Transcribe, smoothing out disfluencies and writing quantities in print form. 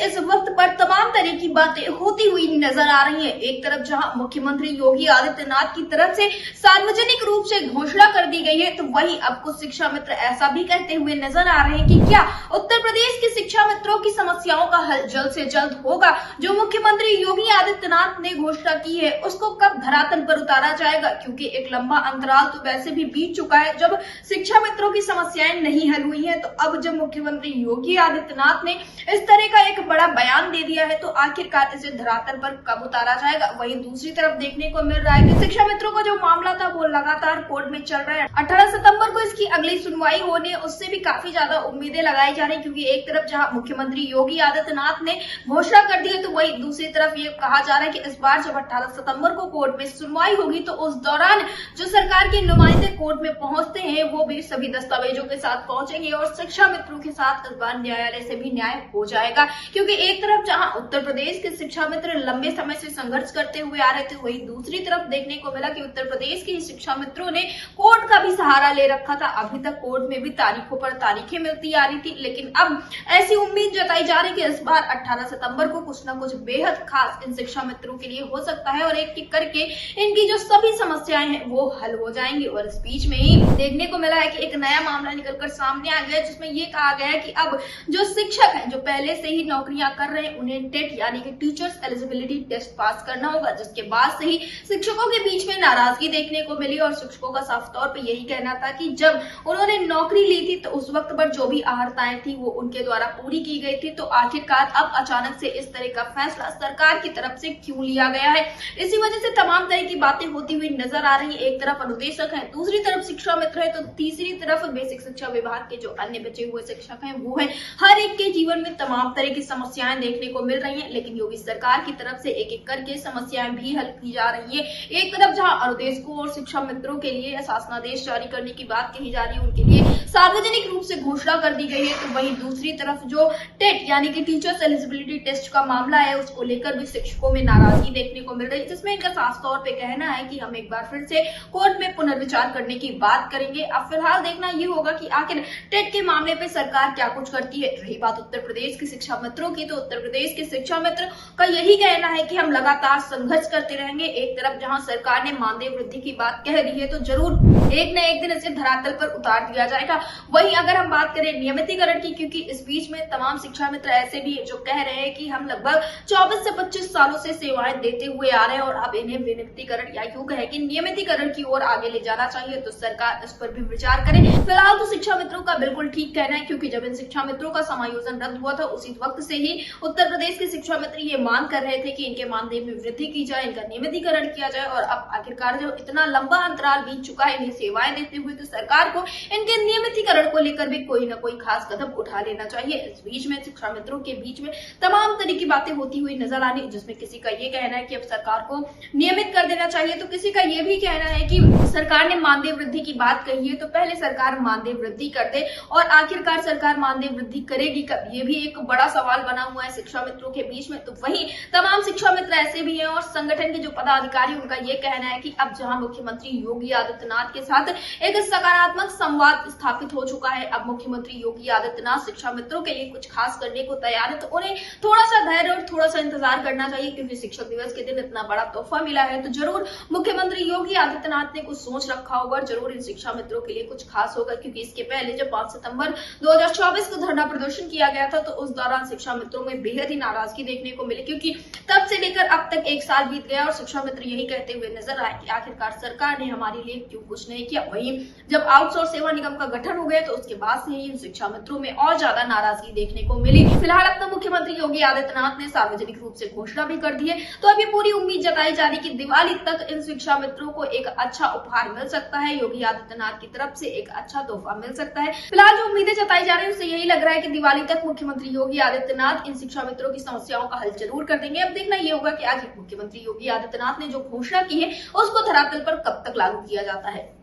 इस वक्त पर तमाम तरह की बातें होती हुई नजर आ रही हैं। एक तरफ जहां मुख्यमंत्री योगी आदित्यनाथ की तरफ से सार्वजनिक रूप से घोषणा कर दी गई है, तो वहीं अब कुछ शिक्षा मित्र ऐसा भी कहते हुए नजर आ रहे हैं कि क्या उत्तर प्रदेश के शिक्षा मित्रों की समस्याओं का हल जल्द से जल्द होगा। जो मुख्यमंत्री योगी आदित्यनाथ ने घोषणा की है उसको कब धरातल पर उतारा जाएगा, क्योंकि एक लंबा अंतराल तो वैसे भी बीत चुका है जब शिक्षा मित्रों की समस्याएं नहीं हल हुई है। तो अब जब मुख्यमंत्री योगी आदित्यनाथ ने इस तरह का एक बड़ा बयान दे दिया है, तो आखिरकार इसे धरातल पर कब उतारा जाएगा। वहीं दूसरी तरफ देखने को मिल रहा है कि शिक्षा मित्रों का जो मामला था वो लगातार कोर्ट में चल रहा है। 18 सितंबर को इसकी अगली सुनवाई होने, उससे भी काफी ज्यादा उम्मीदें लगाई जा रही, क्योंकि एक तरफ जहां मुख्यमंत्री योगी आदित्यनाथ ने घोषणा कर दी है, तो वहीं दूसरी तरफ ये कहा जा रहा है कि इस बार जब 18 सितंबर को कोर्ट में सुनवाई होगी, तो उस दौरान जो सरकार के नुमाइंदे कोर्ट में पहुंचते हैं वो भी सभी दस्तावेजों के साथ पहुंचेंगे और शिक्षा मित्रों के साथ इस बार न्यायालय से भी न्याय हो जाएगा। क्योंकि एक तरफ जहां उत्तर प्रदेश के शिक्षा मित्र लंबे समय से संघर्ष करते हुए आ रहे थे, वहीं दूसरी तरफ देखने को मिला कि उत्तर प्रदेश के शिक्षा मित्रों ने कोर्ट का भी सहारा ले रखा था। अभी तक कोर्ट में भी तारीखों पर तारीखें मिलती आ रही थी, लेकिन अब ऐसी उम्मीद जताई जा रही है कि इस बार 18 सितंबर को कुछ न कुछ बेहद खास इन शिक्षा मित्रों के लिए हो सकता है और एक एक करके इनकी जो सभी समस्याएं हैं वो हल हो जाएंगी। और इस बीच में ही देखने को मिला है कि एक नया मामला निकलकर सामने आ गया है, जिसमें ये कहा गया है कि अब जो शिक्षक हैं जो पहले से ही नौकरियां कर रहे हैं, उन्हें टेट यानी कि टीचर्स एलिजिबिलिटी टेस्ट पास करना होगा, जिसके बाद से ही शिक्षकों के बीच में नाराजगी देखने को मिली। और शिक्षकों का साफ तौर पे यही कहना था कि जब उन्होंने नौकरी ली थी तो उस वक्त पर जो भी अहर्ताएं थी वो उनके द्वारा पूरी की गई थी, तो आखिरकार अब अचानक से इस तरह का फैसला सरकार की तरफ से क्यों लिया गया है। इसी वजह से तमाम तरह की बातें होती हुई नजर आ रही है। एक तरफ अनुदेशक है, दूसरी तरफ शिक्षा मित्र है, तो तीसरी तरफ बेसिक शिक्षा विभाग के जो अन्य बचे हुए शिक्षक हैं वो है। हर एक के जीवन में तमाम तरह की समस्याएं देखने को मिल रही हैं, लेकिन योगी सरकार की तरफ से एक एक करके समस्याएं भी हल की जा रही है। एक तरफ जहां अनुदेशकों और शिक्षा मित्रों के लिए शासनादेश जारी करने की बात कही जा रही है, उनके लिए सार्वजनिक रूप से घोषणा कर दी गई है, तो वहीं दूसरी तरफ जो टेट यानी कि टीचर्स एलिजिबिलिटी टेस्ट का मामला है उसको लेकर भी शिक्षकों में नाराजगी देखने को मिल रही है, जिसमें इनका साफ तौर पे कहना है कि हम एक बार फिर से कोर्ट में पुनर्विचार करने की बात करेंगे। अब फिलहाल देखना ये होगा कि आखिर टेट के मामले पे सरकार क्या कुछ करती है। रही बात उत्तर प्रदेश के शिक्षा मित्रों की, तो उत्तर प्रदेश के शिक्षा मित्र का यही कहना है कि हम लगातार संघर्ष करते रहेंगे। एक तरफ जहां सरकार ने मानदेय वृद्धि की बात कह रही है, तो जरूर एक न एक दिन इसे धरातल पर उतार दिया जाएगा। वहीं अगर हम बात करें नियमितीकरण की, क्योंकि इस बीच में तमाम शिक्षा मित्र ऐसे भी जो कह रहे हैं कि हम लगभग 24 से 25 सालों से सेवाएं देते हुए आ रहे हैं और अब इन्हें नियमितीकरण या यूं कहे कि नियमितीकरण की ओर आगे ले जाना चाहिए, तो सरकार इस पर भी विचार करे। फिलहाल तो शिक्षा मित्रों का बिल्कुल ठीक कहना है, क्योंकि जब इन शिक्षा मित्रों का समायोजन रद्द हुआ था उसी वक्त से ही उत्तर प्रदेश के शिक्षा मित्र ये मांग कर रहे थे कि इनके मानदेय में वृद्धि की जाए, इनका नियमितीकरण किया जाए। और अब आखिरकार जो इतना लंबा अंतराल बीत चुका है इन्हें सेवाएं देते हुए, तो सरकार को इनके नियमितीकरण को लेकर भी कोई न कोई खास कदम उठा लेना चाहिए। इस बीच में शिक्षा मित्रों के बीच में तमाम तरह की बातें होती हुई नजर आ रही, जिसमें किसी का ये कहना है कि अब सरकार को नियमित कर देना चाहिए, तो किसी का ये भी कहना है कि सरकार ने मानदेय वृद्धि की बात कही है तो पहले सरकार मानदेय वृद्धि कर दे। और आखिरकार सरकार मानदेय वृद्धि करेगी कब, ये भी एक बड़ा सवाल बना हुआ है शिक्षा मित्रों के बीच में। तो वहीं तमाम शिक्षा मित्र ऐसे भी हैं और संगठन के जो पदाधिकारी उनका ये कहना है कि अब जहां मुख्यमंत्री योगी आदित्यनाथ के साथ एक सकारात्मक संवाद स्थापित हो चुका है, अब मुख्यमंत्री योगी आदित्यनाथ शिक्षा मित्रों के लिए कुछ खास करने को तैयार है, तो उन्हें थोड़ा सा धैर्य और थोड़ा सा इंतजार करना चाहिए, क्योंकि शिक्षक दिवस के दिन इतना बड़ा तोहफा मिला है, तो जरूर मुख्यमंत्री योगी आदित्यनाथ ने कुछ सोच रखा होगा, जरूर इन शिक्षा मित्रों के लिए कुछ खास होगा। क्योंकि इसके पहले जब 5 सितंबर 2024 को धरना प्रदर्शन किया गया था, तो उस दौरान शिक्षा मित्रों में बेहद ही नाराजगी देखने को मिली, क्योंकि तब से लेकर अब तक एक साल बीत गया और शिक्षा मित्र यही कहते हुए नजर आए कि आखिरकार सरकार ने हमारे लिए क्यों कुछ नहीं किया। वहीं जब आउटसोर्स सेवा निगम का गठन हो गया, तो उसके बाद से ही शिक्षा मित्रों में और ज्यादा नाराजगी देखने को मिली। फिलहाल अब तो मुख्यमंत्री योगी आदित्यनाथ ने सार्वजनिक रूप से घोषणा भी कर दी है, तो अब ये पूरी उम्मीद जताई जा रही कि दिवाली तक इन शिक्षा मित्रों को एक अच्छा उपहार मिल सकता है, योगी आदित्यनाथ की तरफ से एक अच्छा तोहफा मिल सकता है। फिलहाल जो उम्मीदें जताई जा रही है उससे यही लग रहा है कि दिवाली तक मुख्यमंत्री योगी आदित्यनाथ इन शिक्षा मित्रों की समस्याओं का हल जरूर कर देंगे। अब देखना ये होगा कि आखिर मुख्यमंत्री योगी आदित्यनाथ ने जो घोषणा की है उसको धरातल पर कब तक लागू किया जाता है।